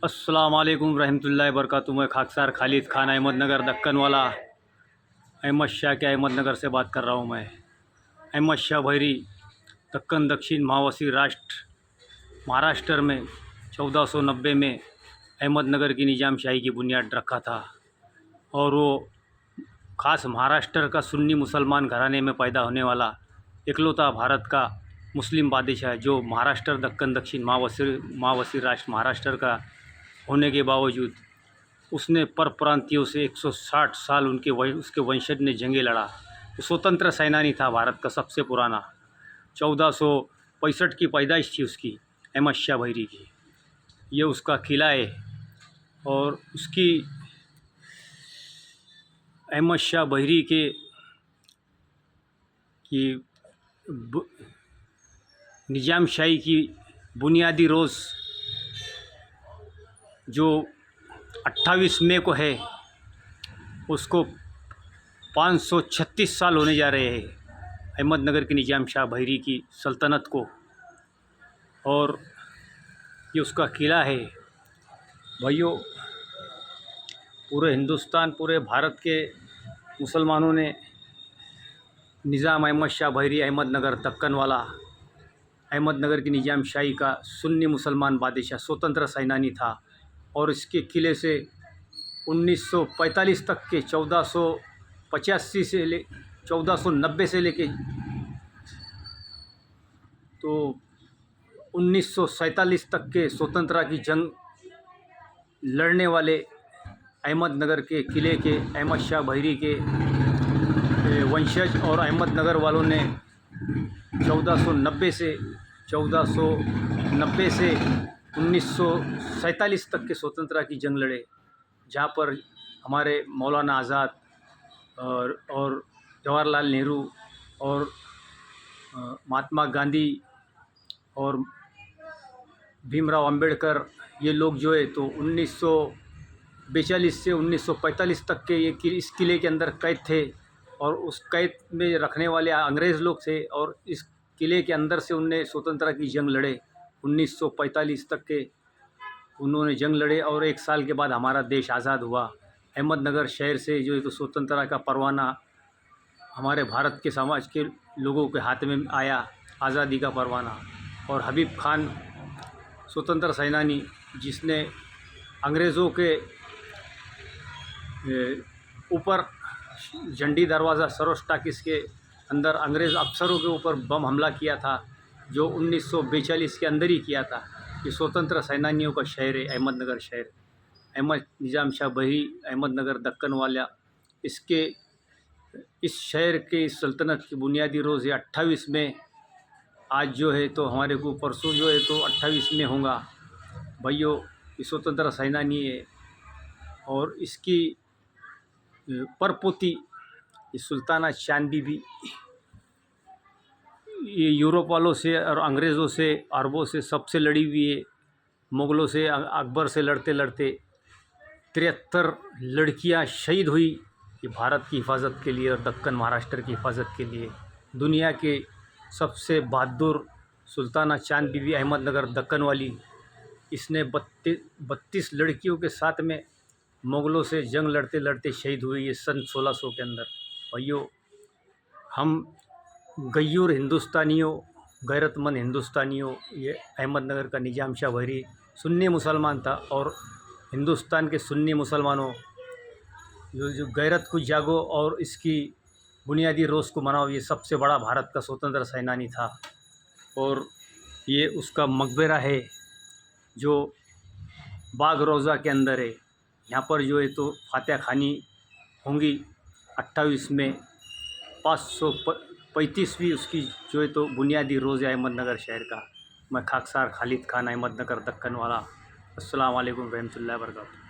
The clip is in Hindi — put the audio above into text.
अस्सलाम वालेकुम रहमतुल्लाहि बरकातुहू। मैं खाकसार खालिद खान अहमदनगर दक्कन वाला अहमद शाह के अहमदनगर से बात कर रहा हूँ। मैं अहमद शाह भैरी दक्कन दक्षिण महावसी राष्ट्र महाराष्ट्र में 1490 में अहमदनगर की निज़ाम शाही की बुनियाद रखा था और वो ख़ास महाराष्ट्र का सुन्नी मुसलमान घराने में पैदा होने वाला इकलौता भारत का मुस्लिम बादशाह जो महाराष्ट्र दक्कन दक्षिण महावसी राष्ट्र महाराष्ट्र का होने के बावजूद उसने पर प्रांतियों से 160 साल उसके वंशज ने जंगें लड़ा। वो स्वतंत्र सेनानी था, भारत का सबसे पुराना। 1465 की पैदाइश थी उसकी, अहमद शाह भैरी की। ये उसका किला है और उसकी अहमद शाह भैरी के की निज़ाम शाही की बुनियादी रोज़ जो 28 मई को है, उसको 536 साल होने जा रहे हैं अहमदनगर की निज़ाम शाह भैरी की सल्तनत को। और ये उसका किला है। भाइयों, पूरे हिंदुस्तान, पूरे भारत के मुसलमानों ने निज़ाम अहमद शाह भैरी अहमदनगर दक्कन वाला अहमदनगर की निज़ाम शाही का सुन्नी मुसलमान बादशाह स्वतंत्र सेनानी था और इसके किले से 1945 तक के 1485 से 1490 से लेके तो 1947 तक के स्वतंत्रता की जंग लड़ने वाले अहमदनगर के किले के अहमद शाह भैरी के वंशज और अहमदनगर वालों ने 1490 से 1947 तक के स्वतंत्रता की जंग लड़े, जहाँ पर हमारे मौलाना आज़ाद और जवाहरलाल नेहरू और महात्मा गांधी और भीमराव अंबेडकर, ये लोग जो है तो 1942 से 1945 तक के इस किले के अंदर कैद थे और उस कैद में रखने वाले अंग्रेज़ लोग थे और इस किले के अंदर से उनने स्वतंत्रता की जंग लड़े। 1945 तक के उन्होंने जंग लड़े और 1 साल के बाद हमारा देश आज़ाद हुआ। अहमदनगर शहर से जो है तो स्वतंत्रता का परवाना हमारे भारत के समाज के लोगों के हाथ में आया, आज़ादी का परवाना। और हबीब खान स्वतंत्र सेनानी, जिसने अंग्रेज़ों के ऊपर झंडी दरवाज़ा सरोज टाकिस के अंदर अंग्रेज़ अफसरों के ऊपर बम हमला किया था, जो 1942 के अंदर ही किया था। ये स्वतंत्र सेनानियों का शहर है अहमदनगर शहर। अहमद निज़ाम शाह भैरी अहमदनगर दक्कन वाला, इस शहर के इस सल्तनत की बुनियादी रोज़ है 28 में। आज जो है तो हमारे को परसों जो है तो 28 में होगा। भाइयों, ये स्वतंत्र सेनानी है और इसकी परपोती ये सुल्ताना चांद बीबी, ये यूरोप वालों से और अंग्रेज़ों से, अरबों से सबसे लड़ी हुई है। मुग़लों से, अकबर से लड़ते लड़ते 73 लड़कियां शहीद हुई ये भारत की हिफाजत के लिए और दक्कन महाराष्ट्र की हिफाजत के लिए। दुनिया के सबसे बहादुर सुल्ताना चांद बीबी अहमदनगर दक्कन वाली, इसने 32 लड़कियों के साथ में मुग़लों से जंग लड़ते लड़ते शहीद हुई है सन 1600 के अंदर। भाइयों, हम गयूर हिंदुस्तानियों, गैरतमंद हिंदुस्तानियों, ये अहमदनगर का निज़ाम शाह भैरी सुन्नी मुसलमान था और हिंदुस्तान के सुन्नी मुसलमानों जो गैरत को जागो और इसकी बुनियादी रोज़ को मनाओ। ये सबसे बड़ा भारत का स्वतंत्र सेनानी था और ये उसका मकबरा है जो बाग रोज़ा के अंदर है। यहाँ पर जो है तो फातह खानी होंगी 28 में। 535वीं उसकी जो है तो बुनियादी रोज़ है अहमदनगर शहर का। मैं खाकसार खालिद खान अहमदनगर दक्कन वाला। अस्सलाम वालेकुम रहमतुल्लाहि व बरकातुहू।